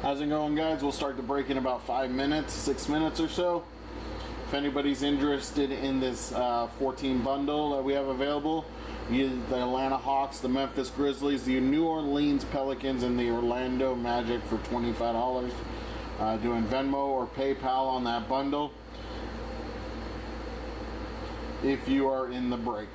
How's it going, guys? We'll start the break in about 5 minutes, 6 minutes or so. If anybody's interested in this 14 bundle that we have available, the Atlanta Hawks, the Memphis Grizzlies, the New Orleans Pelicans, and the Orlando Magic for $25. Doing Venmo or PayPal on that bundle if you are in the break.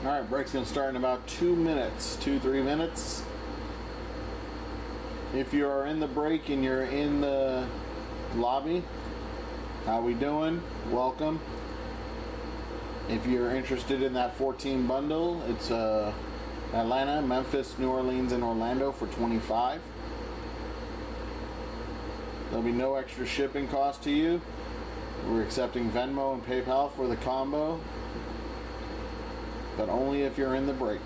Alright, break's going to start in about 2 minutes, 2-3 minutes. If you are in the break and you're in the lobby, how we doing? Welcome. If you're interested in that 14 bundle, it's Atlanta, Memphis, New Orleans, and Orlando for $25. There'll be no extra shipping cost to you. We're accepting Venmo and PayPal for the combo, but only if you're in the break.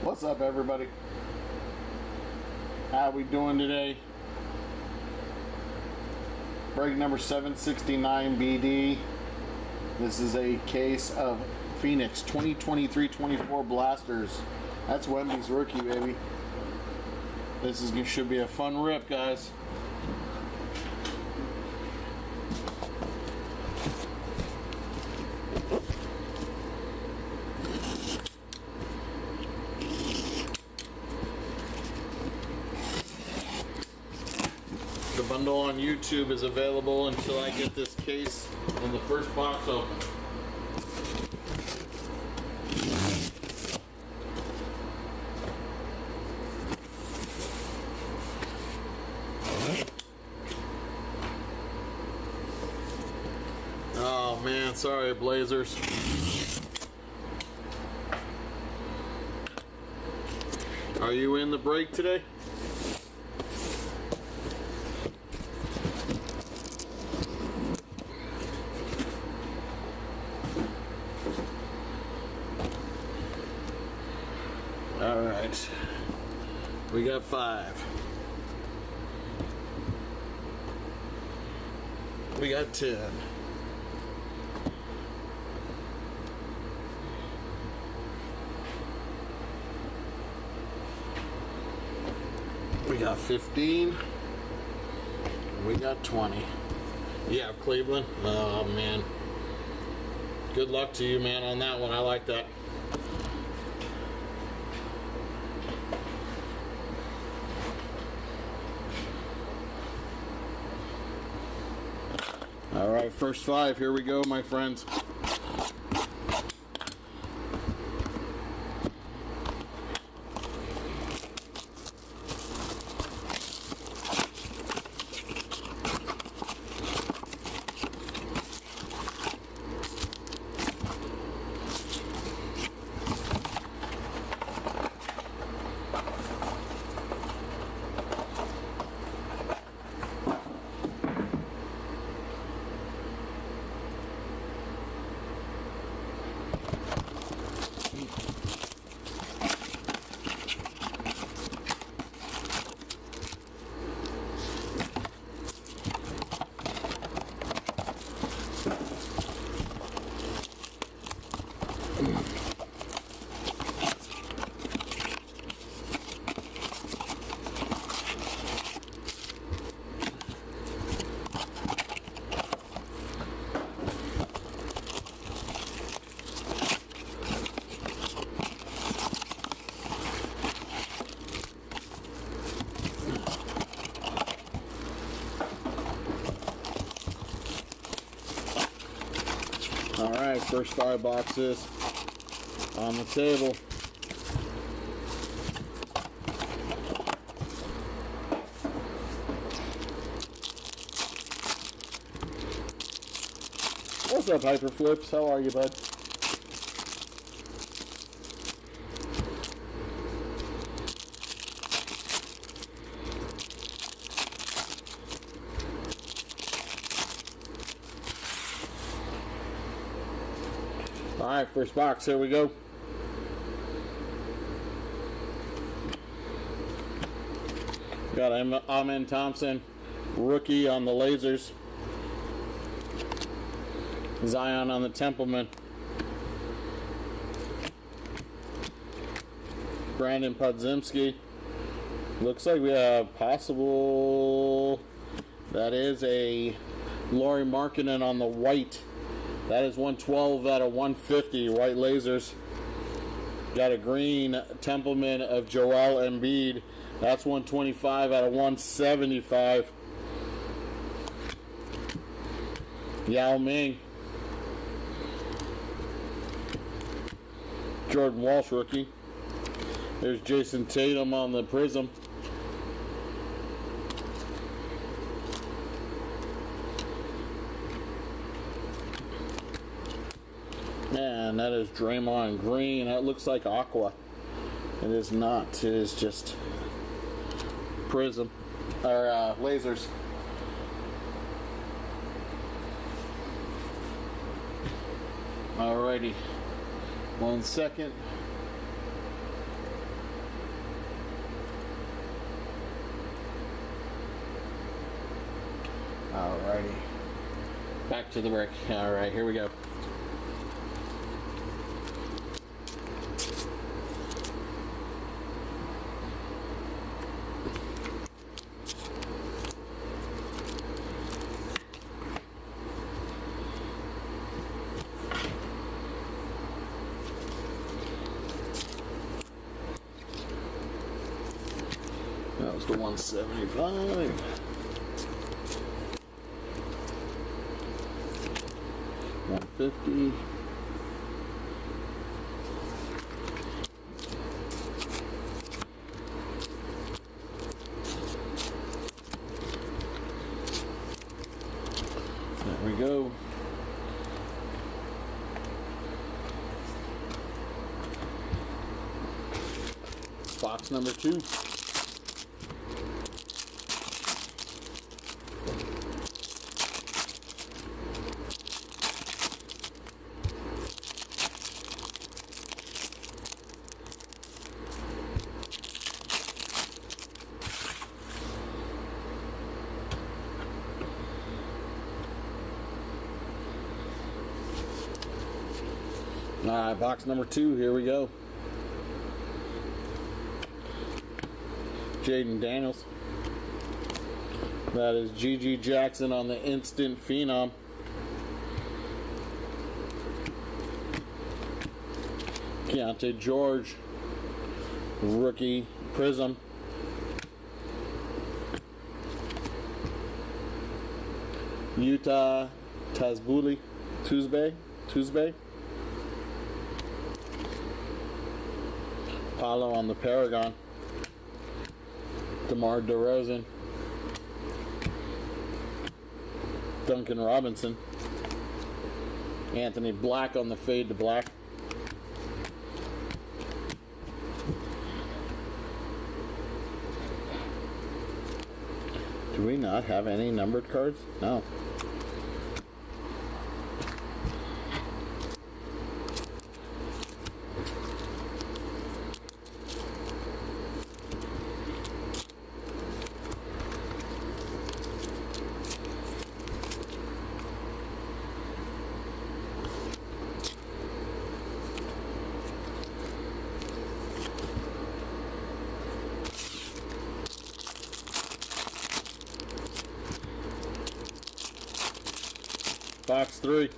What's up, everybody? How we doing today? Break number 769 BD. This is a case of Phoenix 2023-24 Blasters. That's Wemby's rookie, baby. Should be a fun rip, guys. The bundle on YouTube is available until I get this case and the first box open. Oh man, sorry Blazers. Are you in the break today? All right, we got 5. We got 10. We got 15. We got 20. Yeah, Cleveland. Oh man. Good luck to you, man, on that one. I like that. All right, first 5. Here we go, my friends. All right, first 5 boxes on the table. What's up, Hyperflips? How are you, bud? All right, first box, here we go. Got Amen Thompson, rookie on the Lasers. Zion on the Templeman. Brandon Podziemski. Looks like we have possible. That is a Lauri Markkanen on the white. That is 112 out of 150, white Lasers. Got a green Templeman of Joel Embiid. That's 125 out of 175. Yao Ming. Jordan Walsh, rookie. There's Jason Tatum on the Prism. Man, that is Draymond Green. That looks like Aqua. It is not. It is just Prism. Or Lasers. Alrighty. 1 second. Back to the brick. All right, here we go. That was the 175. 150. There we go. Box number 2. Alright, box number 2, here we go. Jaden Daniels. That is G.G. Jackson on the Instant Phenom. Keontae George, Rookie Prism. Utah Tazbuli, Tuesday. Paulo on the Paragon. DeMar DeRozan. Duncan Robinson. Anthony Black on the Fade to Black. Do we not have any numbered cards? No. Box 3.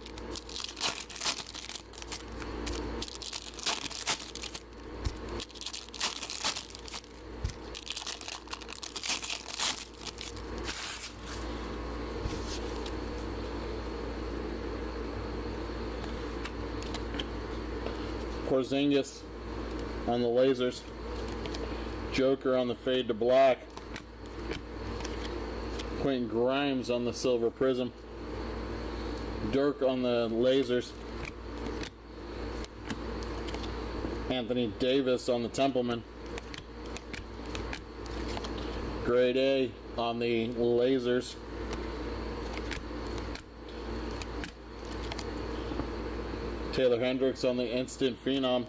Porzingis on the lasers. Joker on the Fade to Black. Quentin Grimes on the Silver Prism. Dirk on the lasers. Anthony Davis on the Templeman. Grade A on the lasers. Taylor Hendricks on the Instant Phenom.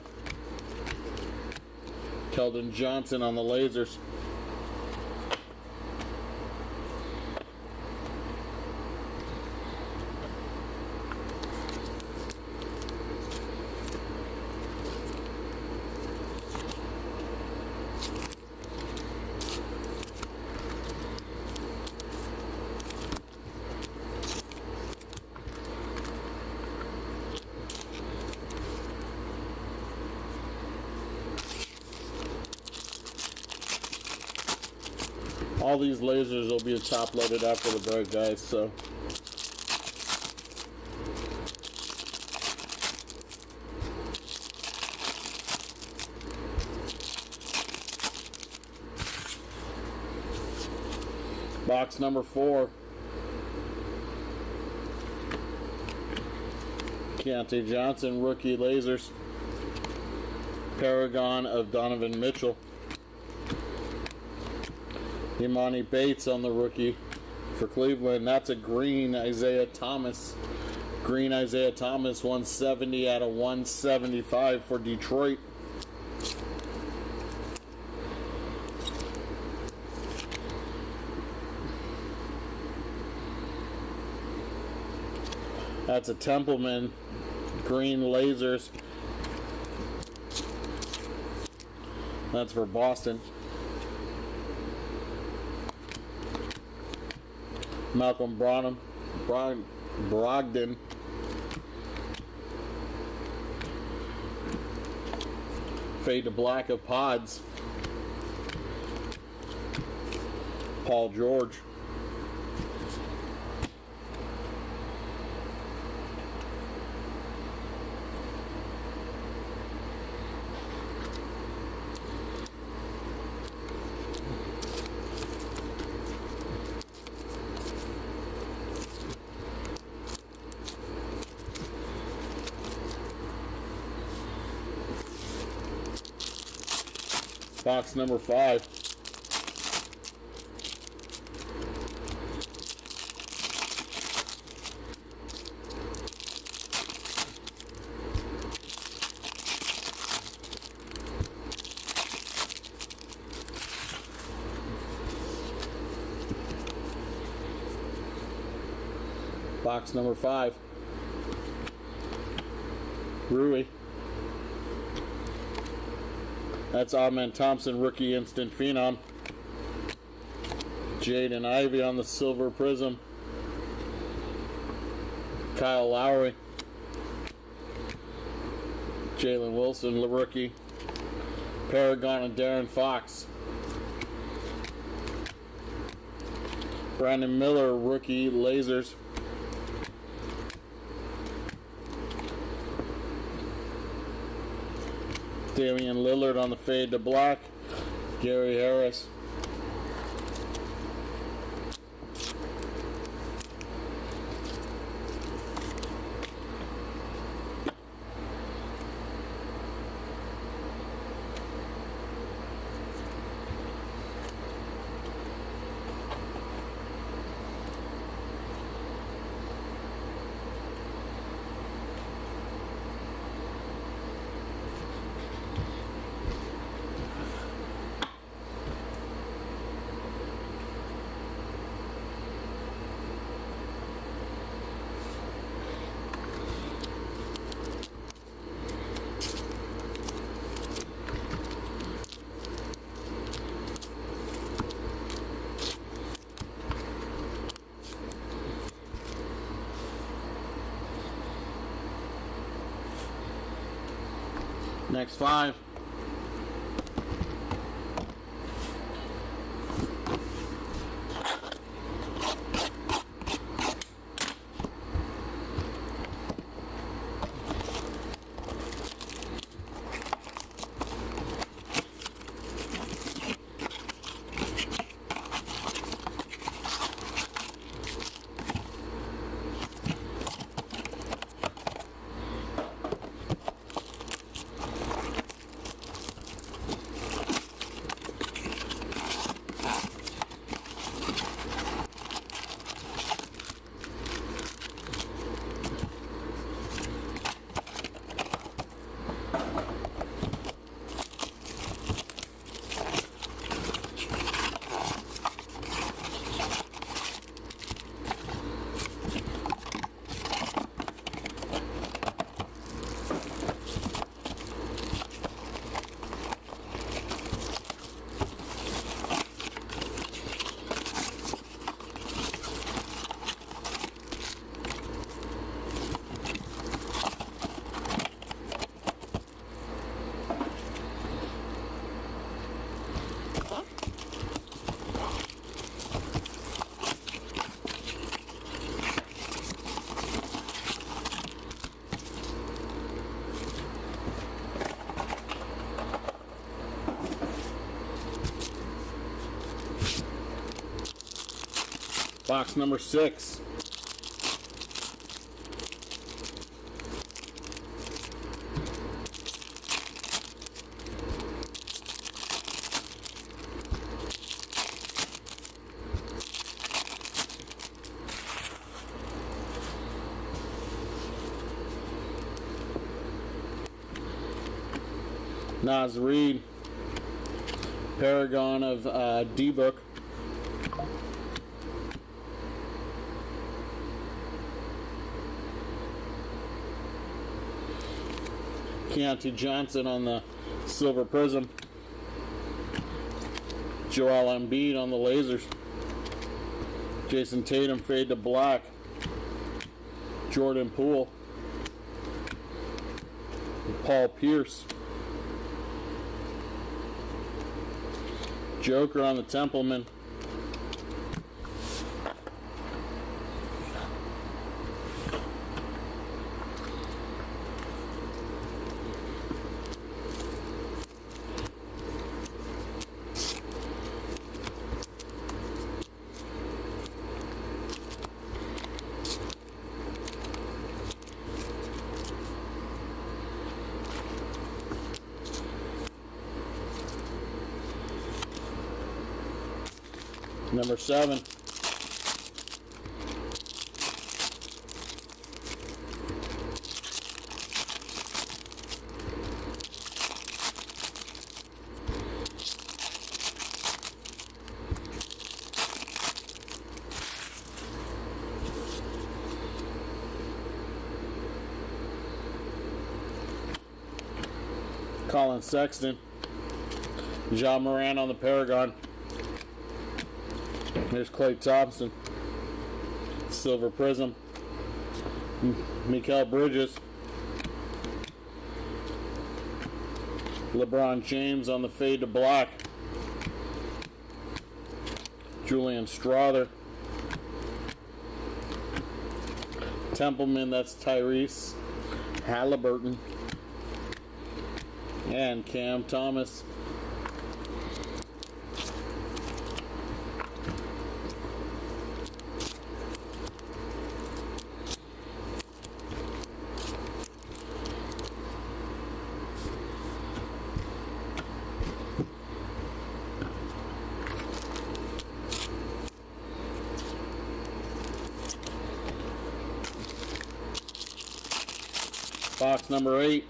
Keldon Johnson on the lasers. All these lasers will be top loaded after the break, guys, so. Box number 4. Keontae Johnson, rookie lasers. Paragon of Donovan Mitchell. Imani Bates on the rookie for Cleveland. That's a green Isaiah Thomas. Green Isaiah Thomas, 170 out of 175 for Detroit. That's a Templeman green lasers. That's for Boston. Malcolm Brogdon. Fade to black of Pods. Paul George. Box number 5. Box number 5. Rui. That's Amen Thompson, rookie instant phenom. Jaden Ivey on the silver prism. Kyle Lowry. Jalen Wilson, rookie. Paragon and Darren Fox. Brandon Miller, rookie, lasers. Damian Lillard on the fade to black. Gary Harris. Next 5. Box number 6. Naz Reid, Paragon of D-Book. Keontae Johnson on the Silver Prism. Joel Embiid on the lasers. Jason Tatum fade to black. Jordan Poole. Paul Pierce. Joker on the Templeman. Number 7. Colin Sexton. Ja Morant on the Paragon. There's Klay Thompson. Silver Prism. Mikal Bridges. LeBron James on the fade to black. Julian Strawther. Templeman, that's Tyrese Halliburton. And Cam Thomas. Box number 8.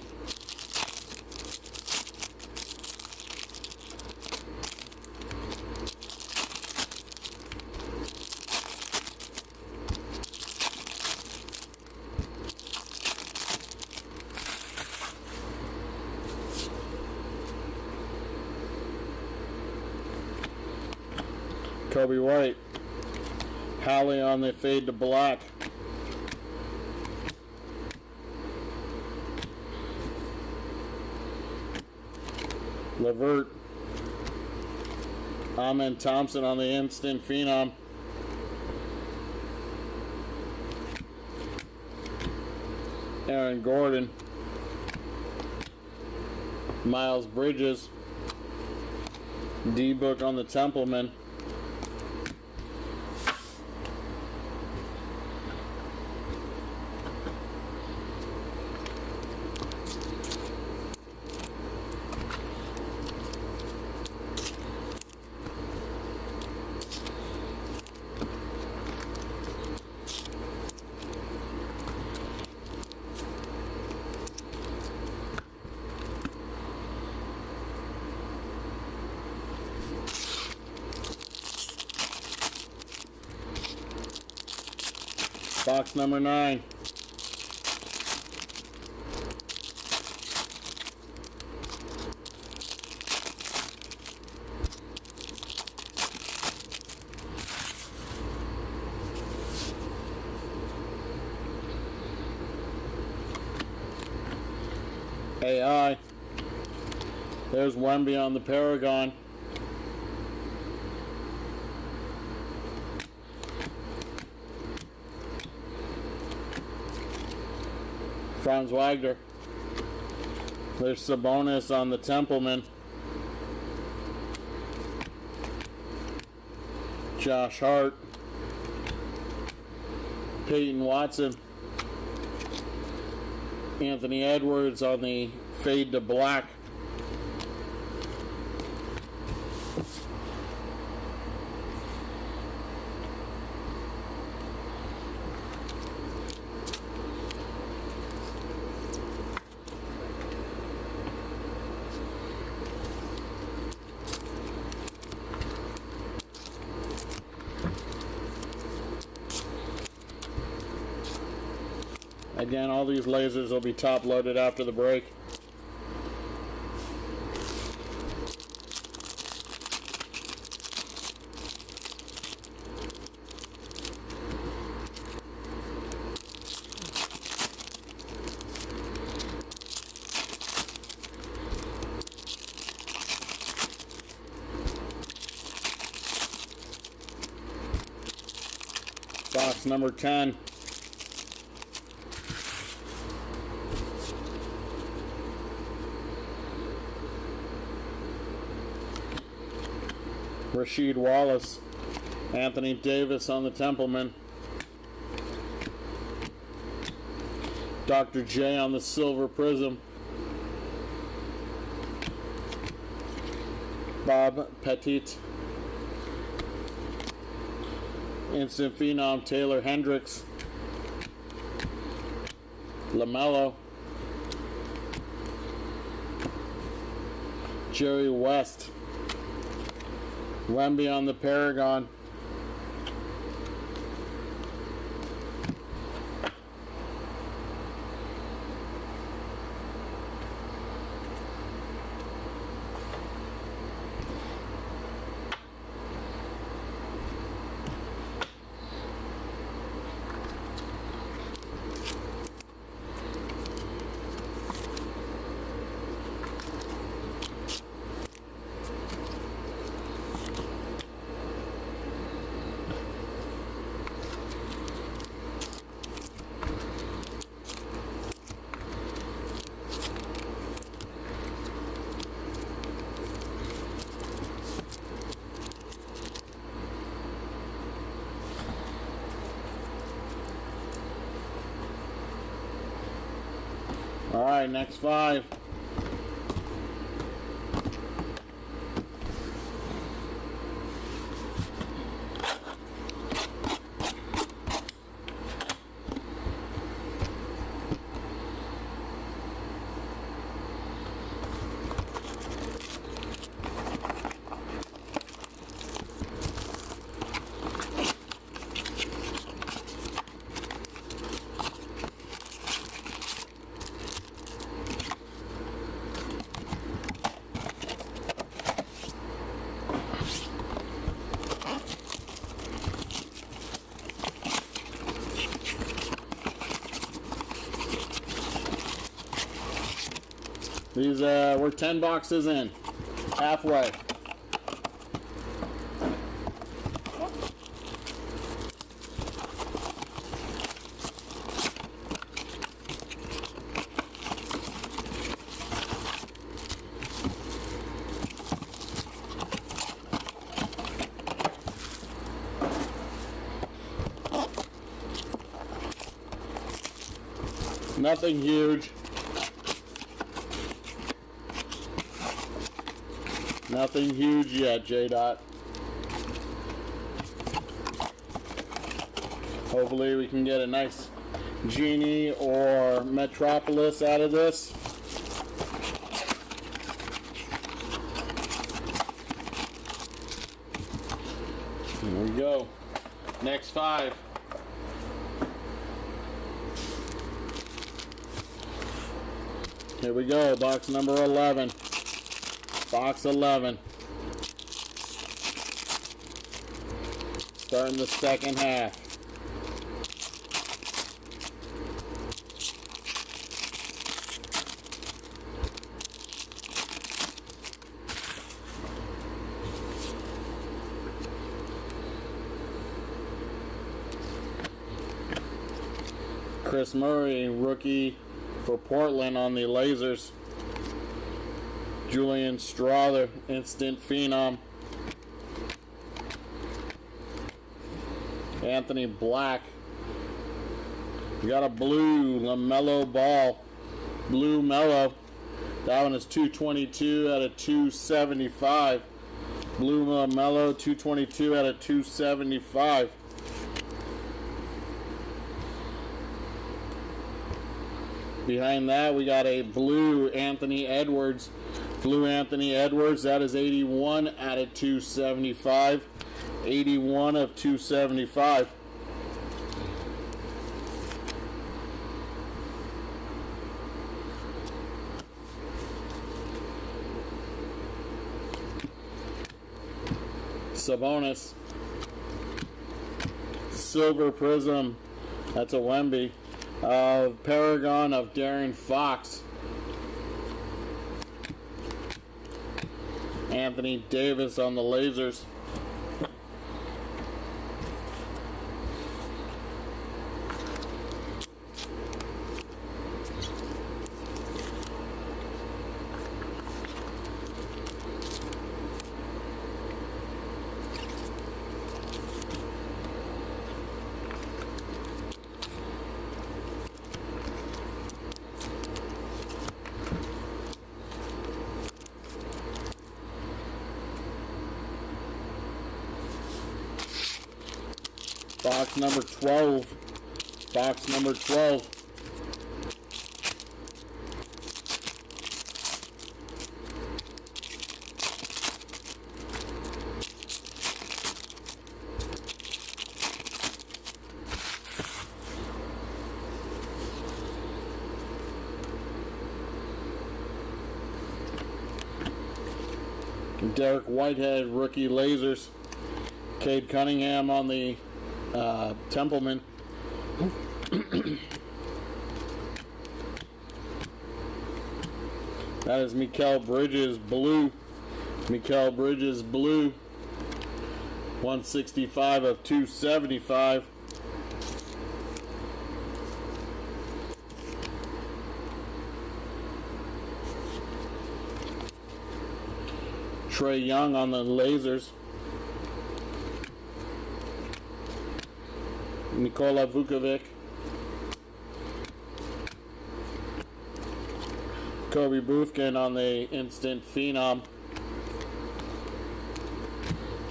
Kobe White. Hallie on the fade to black. Levert. Amen Thompson on the instant phenom. Aaron Gordon. Miles Bridges. D-Book on the Templeman. Box number 9. AI. There's Wemby on the Paragon. Franz Wagner. There's Sabonis on the Templeman. Josh Hart. Peyton Watson. Anthony Edwards on the fade to black. Again, all these lasers will be top loaded after the break. Box number 10. Rasheed Wallace, Anthony Davis on the Templeman, Dr. J on the Silver Prism, Bob Petit, Instant Phenom Taylor Hendricks, LaMelo, Jerry West, Wemby on the Paragon, All right, next 5. These we're 10 boxes in, halfway. Nothing huge. Nothing huge yet, J-Dot. Hopefully we can get a nice Genie or Metropolis out of this. Here we go. Next 5. Here we go, box number 11. Box 11. Starting the second half. Chris Murray, rookie for Portland on the Lasers. Julian Strawther, instant phenom. Anthony Black. We got a blue LaMelo Ball. Blue Mellow. That one is 222 out of 275. Blue LaMelo, 222 out of 275. Behind that, we got a blue Anthony Edwards. Blue Anthony Edwards, that is 81 out of 275. 81 of 275. Sabonis. Silver Prism, that's a Wemby. Paragon of Darren Fox. Anthony Davis on the Lasers. Box number 12. Box number 12. Derek Whitehead, rookie lasers. Cade Cunningham on the Templeman. That is Mikal Bridges, blue. Mikal Bridges, blue. 165 of 275. Trey Young on the lasers. Nikola Vukovic. Kobe Bufkin on the instant phenom.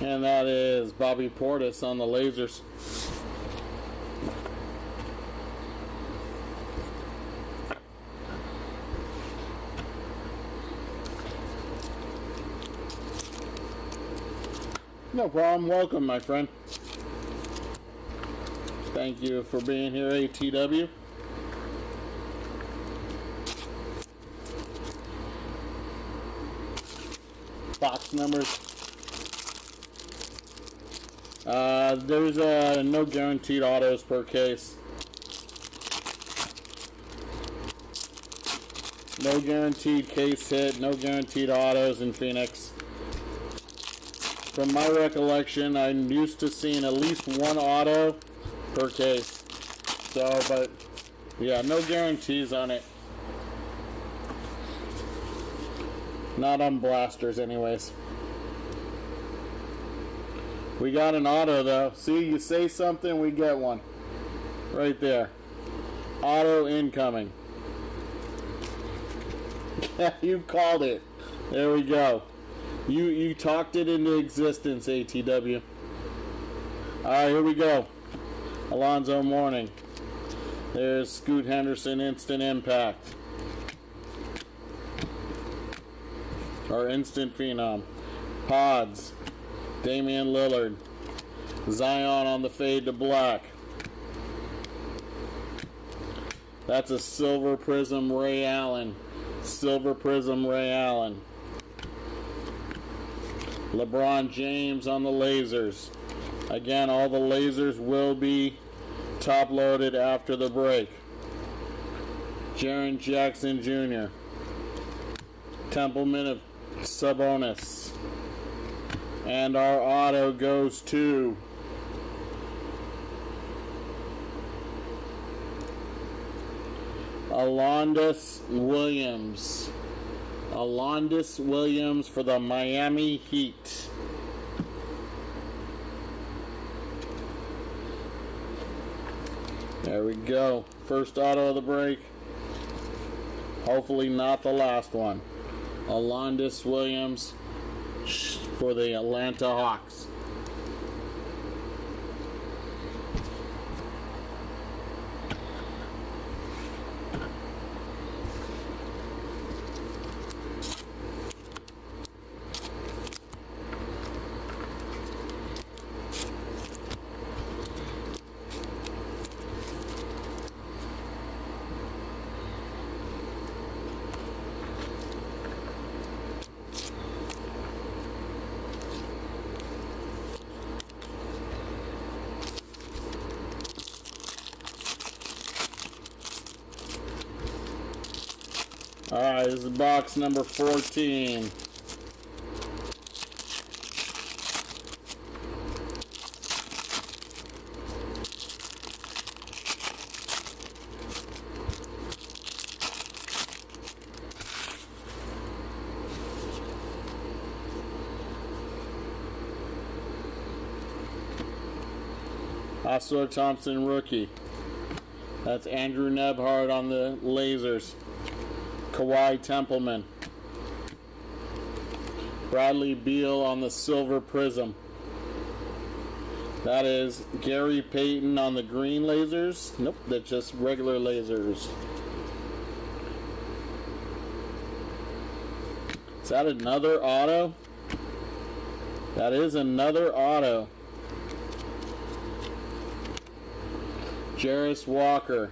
And that is Bobby Portis on the lasers. No problem. Welcome, my friend. Thank you for being here, ATW. Box numbers. There's no guaranteed autos per case. No guaranteed case hit, no guaranteed autos in Phoenix. From my recollection, I'm used to seeing at least one auto per case. So, but yeah, no guarantees on it. Not on blasters anyways. We got an auto though. See, you say something, we get one. Right there. Auto incoming. You called it. There we go. You talked it into existence, ATW. Alright, here we go. Alonzo Mourning. There's Scoot Henderson, instant impact. Or instant phenom. Pods. Damian Lillard. Zion on the fade to black. That's a silver prism Ray Allen. Silver prism Ray Allen. LeBron James on the lasers. Again, all the lasers will be top loaded after the break. Jaren Jackson Jr. Templeman of Sabonis. And our auto goes to Alondas Williams. Alondas Williams for the Miami Heat. There we go. First auto of the break. Hopefully not the last one. Alondas Williams for the Atlanta Hawks. Alright, this is box number 14. Oscar Thompson rookie. That's Andrew Nebhard on the lasers. Kawhi Templeman. Bradley Beal on the silver prism. That is Gary Payton on the green lasers. Nope, that's just regular lasers. Is that another auto? That is another auto. Jarris Walker.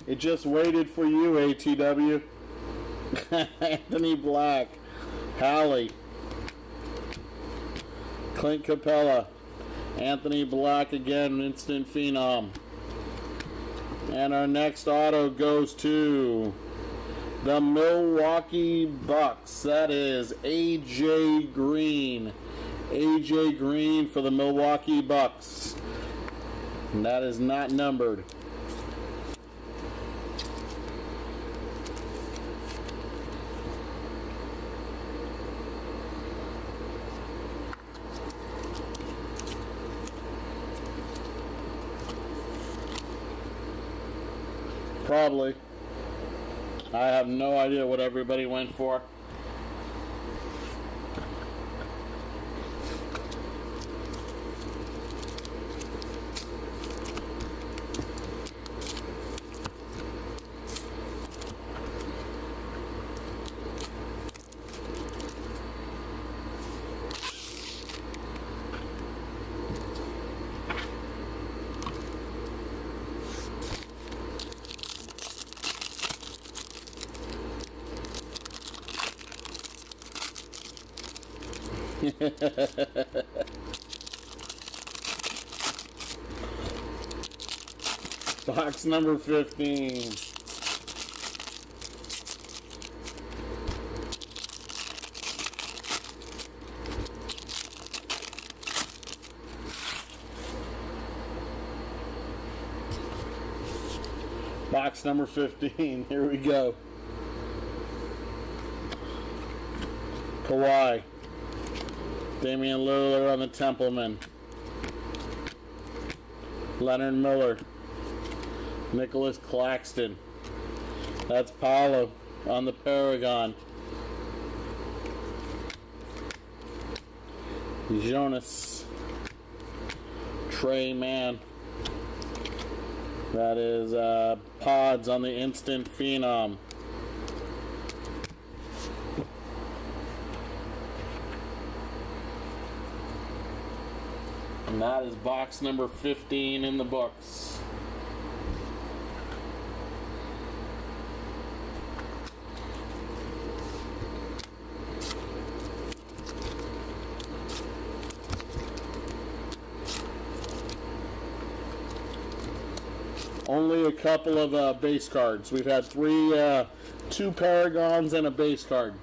It just waited for you, ATW. Anthony Black. Hallie. Clint Capella. Anthony Black again, instant phenom. And our next auto goes to the Milwaukee Bucks. That is AJ Green. AJ Green for the Milwaukee Bucks. And that is not numbered. Probably. I have no idea what everybody went for. Box number 15. Box number 15. Here we go. Kawhi. Damian Lillard on the Templeman. Leonard Miller. Nicholas Claxton. That's Paolo on the Paragon. Jonas. Trey Mann. That is Pods on the Instant Phenom. And that is box number 15 in the books. Only a couple of base cards. We've had two Paragons and a base card.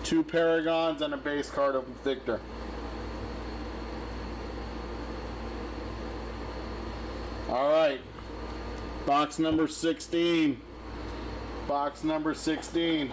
Two Paragons and a base card of Victor. All right, box number 16. Box number 16.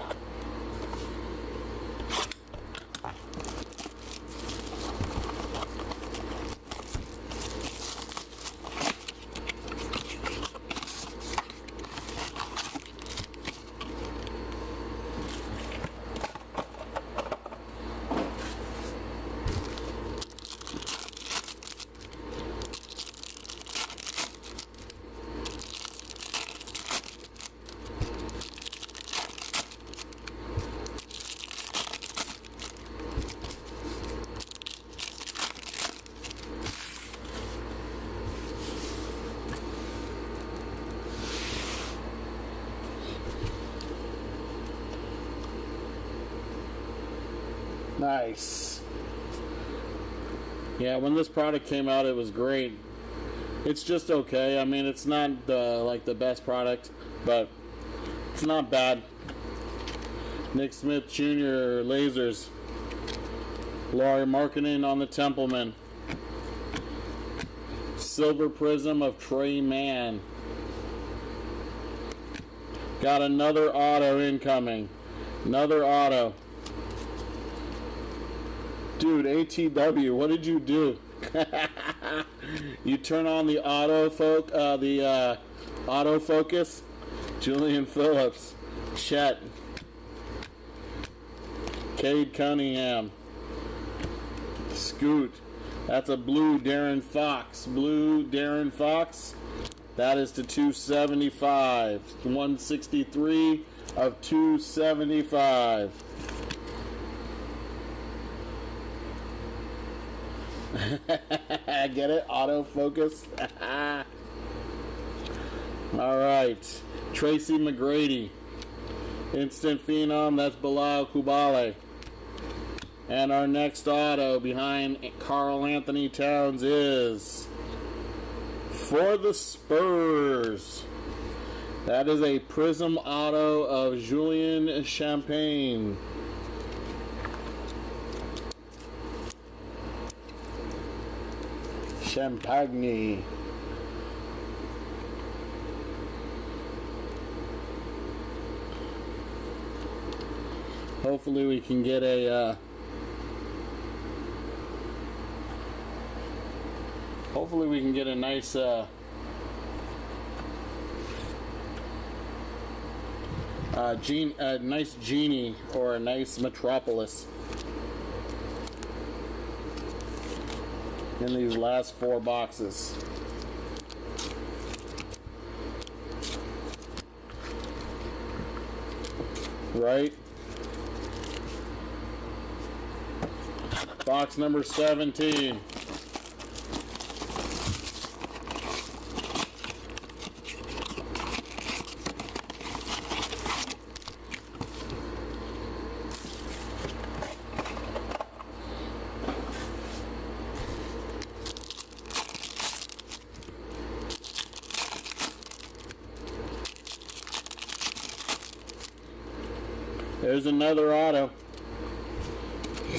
Nice. Yeah, when this product came out, it was great. It's just okay. I mean, it's not like the best product, but it's not bad. Nick Smith Jr. lasers. Lauri Markkanen on the Templeman. Silver Prism of Trey Mann. Got another auto incoming. Another auto. Dude, ATW, what did you do? You turn on the autofocus. Julian Phillips, Chet, Cade Cunningham, Scoot, That's a blue Darren Fox. Blue Darren Fox. That is to 275. 163 of 275. Get it? Autofocus. All right. Tracy McGrady. Instant Phenom. That's Bilal Kubale. And our next auto behind Karl Anthony Towns is for the Spurs. That is a Prism auto of Julian Champagne. Champagne. Hopefully we can get a nice nice genie or a nice Metropolis in these last 4 boxes. Right? Box number 17. There's another auto.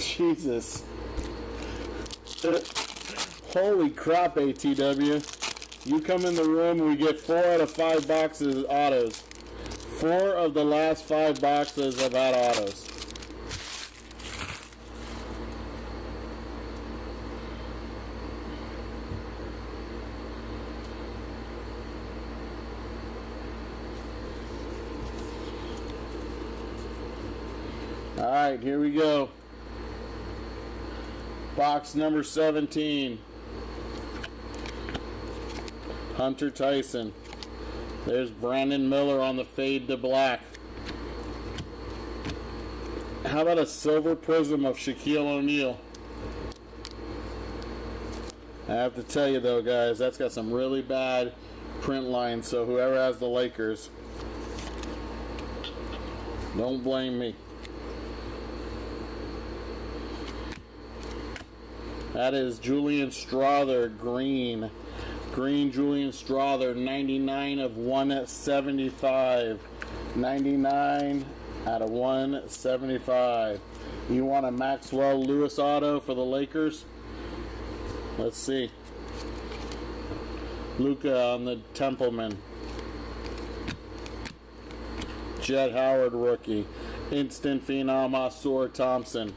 Jesus. Holy crap, ATW. You come in the room, we get 4 out of 5 boxes autos. 4 of the last 5 boxes have had autos. Alright, here we go. Box number 17. Hunter Tyson. There's Brandon Miller on the fade to black. How about a silver prism of Shaquille O'Neal? I have to tell you though, guys, that's got some really bad print lines, so whoever has the Lakers, don't blame me. That is Julian Strawther, green. Green Julian Strawther, 99 of 175. 99 out of 175. You want a Maxwell Lewis auto for the Lakers? Let's see. Luka on the Templeman. Jet Howard rookie. Instant Phenom Ausar Thompson.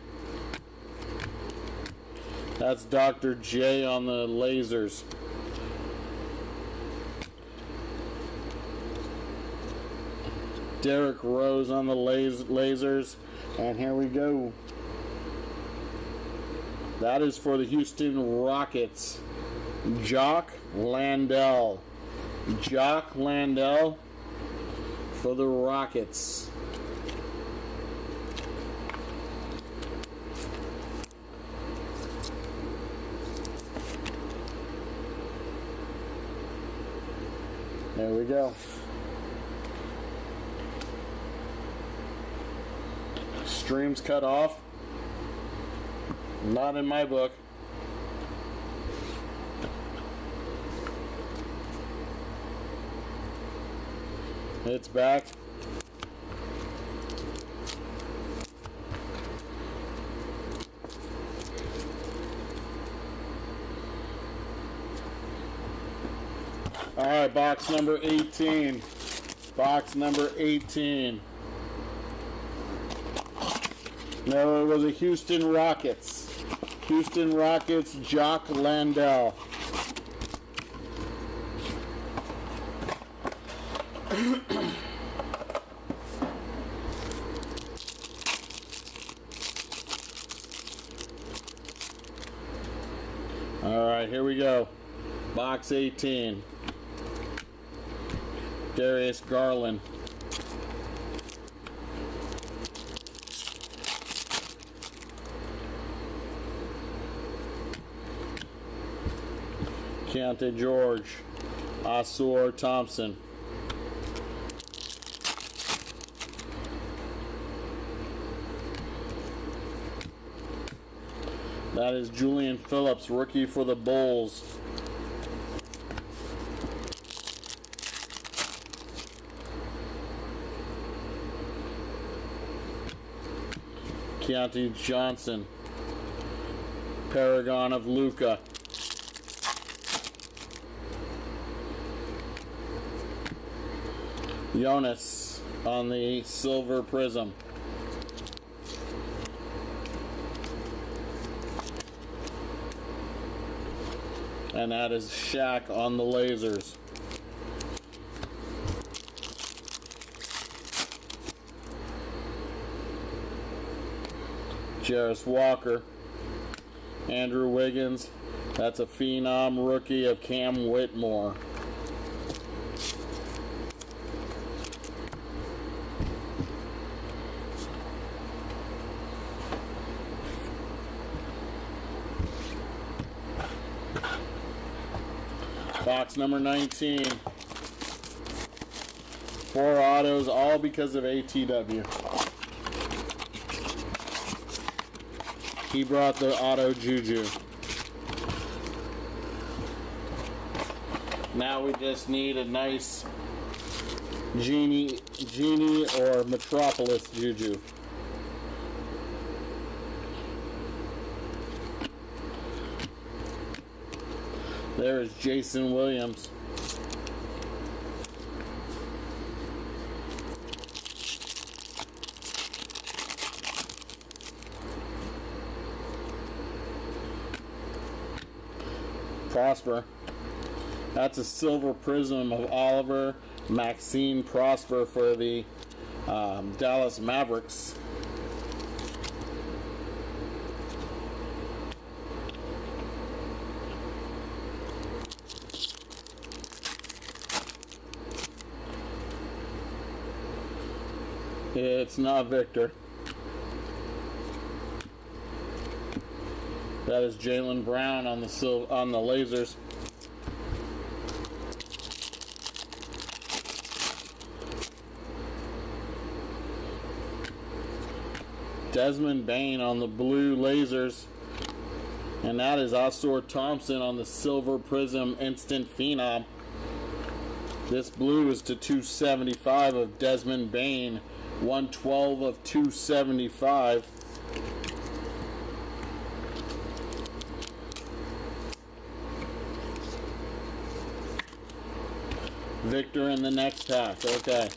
That's Dr. J on the lasers. Derrick Rose on the lasers. And here we go. That is for the Houston Rockets. Jock Landale. Jock Landale for the Rockets. There we go. Streams cut off. Not in my book. It's back. All right, box number 18. Box number 18. No, it was a Houston Rockets. Houston Rockets, Jock Landale. All right, here we go. Box 18. Darius Garland. Keontae George. Ausar Thompson. That is Julian Phillips, rookie for the Bulls. Keontae Johnson, Paragon of Luka. Jonas on the Silver Prism. And that is Shaq on the Lasers. Jarris Walker. Andrew Wiggins. That's a phenom rookie of Cam Whitmore. Box number 19. 4 autos, all because of ATW. He brought the auto Juju. Now we just need a nice Genie or Metropolis Juju. There is Jason Williams. Prosper. That's a Silver Prism of Oliver Maxine Prosper for the Dallas Mavericks. It's not Victor. That is Jaylen Brown on the Lasers. Desmond Bane on the blue Lasers. And that is Ausar Thompson on the Silver Prism Instant Phenom. This blue is to 275 of Desmond Bane. 112 of 275. Victor in the next pack. Okay.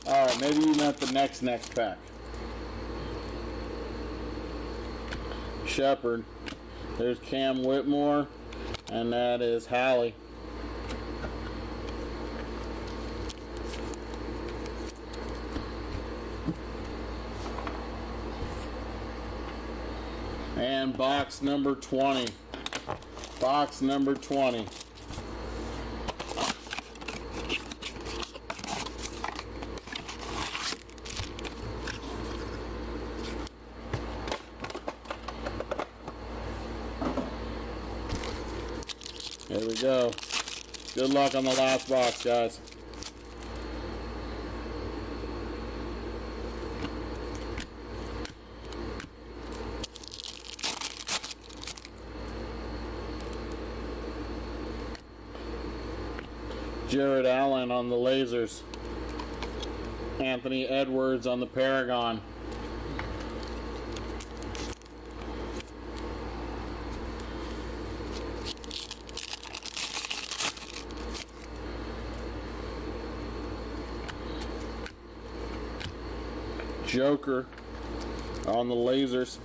Alright, maybe you meant the next pack. Shepard. There's Cam Whitmore. And that is Hallie. And box number 20. Box number 20. There we go. Good luck on the last box, guys. Jared Allen on the Lasers. Anthony Edwards on the Paragon. Joker on the Lasers.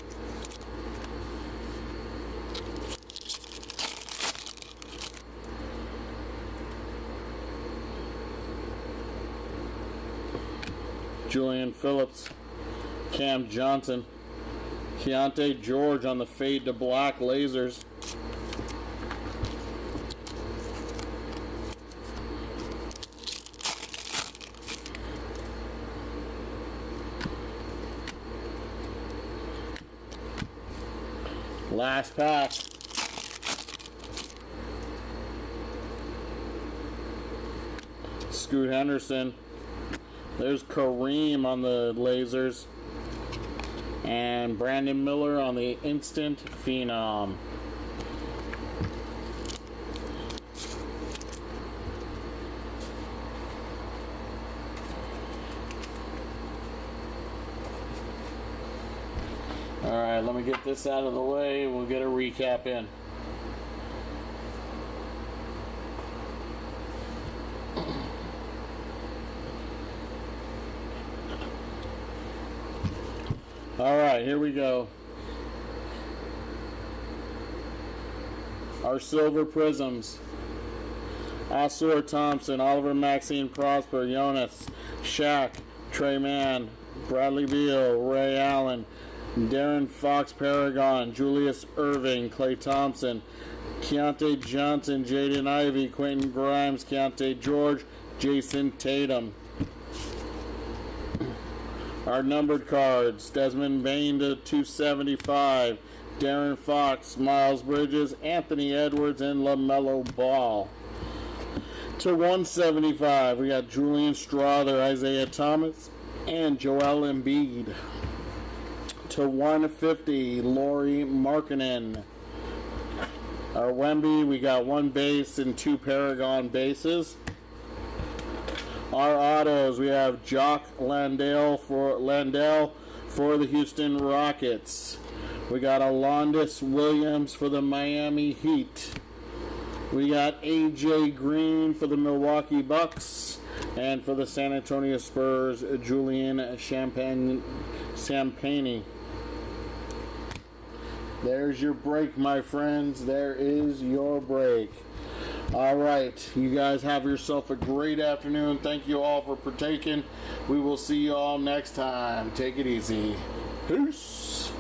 Julian Phillips, Cam Johnson, Keontae George on the fade to black lasers. Last pack. Scoot Henderson. There's Kareem on the lasers. And Brandon Miller on the instant phenom. Alright, let me get this out of the way. We'll get a recap in. Alright, here we go. Our silver prisms. Osor Thompson, Oliver Maxine Prosper, Jonas, Shaq, Trey Mann, Bradley Beal, Ray Allen, Darren Fox Paragon, Julius Irving, Klay Thompson, Keontae Johnson, Jaden Ivey, Quentin Grimes, Keontae George, Jason Tatum. Our numbered cards: Desmond Bain to 275, Darren Fox, Miles Bridges, Anthony Edwards, and LaMelo Ball. To 175, we got Julian Strawther, Isaiah Thomas, and Joel Embiid. To 150, Lauri Markkanen. Our Wemby, we got one base and two Paragon bases. Our autos, we have Jock Landale for the Houston Rockets. We got Alondas Williams for the Miami Heat. We got AJ Green for the Milwaukee Bucks. And for the San Antonio Spurs, Julian Champagnie. There's your break, my friends. There is your break. All right, you guys have yourself a great afternoon. Thank you all for partaking. We will see you all next time. Take it easy. Peace.